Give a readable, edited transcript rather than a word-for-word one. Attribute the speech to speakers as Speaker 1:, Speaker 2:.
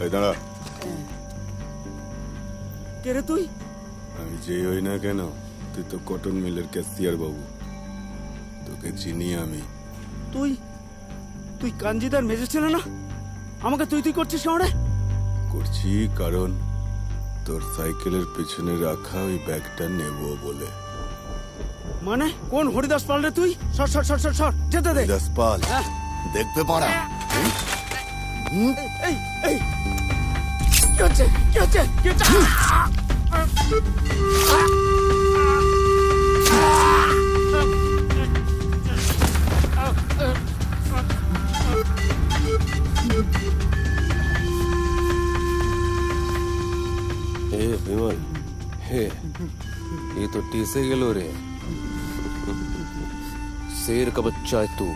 Speaker 1: এই দাঁড়া।
Speaker 2: কে রে তুই?
Speaker 1: আমি যেই হই না কেন, তুই তো কটন মিলের ক্যাশিয়ার বাবু। তোকে চিনি আমি।
Speaker 2: তুই তুই কাঞ্জিদার মেজে ছেলে না? আমাকে তুই তুই করছিস কেমন?
Speaker 1: করছি কারণ তোর সাইকেলের পেছনে রাখা ওই ব্যাগটা নেব বলে।
Speaker 2: মানে কোন হরিদাস পাল রে তুই? সর সর সর সর সর, যেতে দে।
Speaker 1: হরিদাস পাল
Speaker 2: হ্যাঁ।
Speaker 1: দেখতে পারা।
Speaker 2: এই এই কি হচ্ছে কি হচ্ছে কি হচ্ছে?
Speaker 3: हे विमल, हे ये तो टीसे गेलो रे। शेर का बच्चा है तू।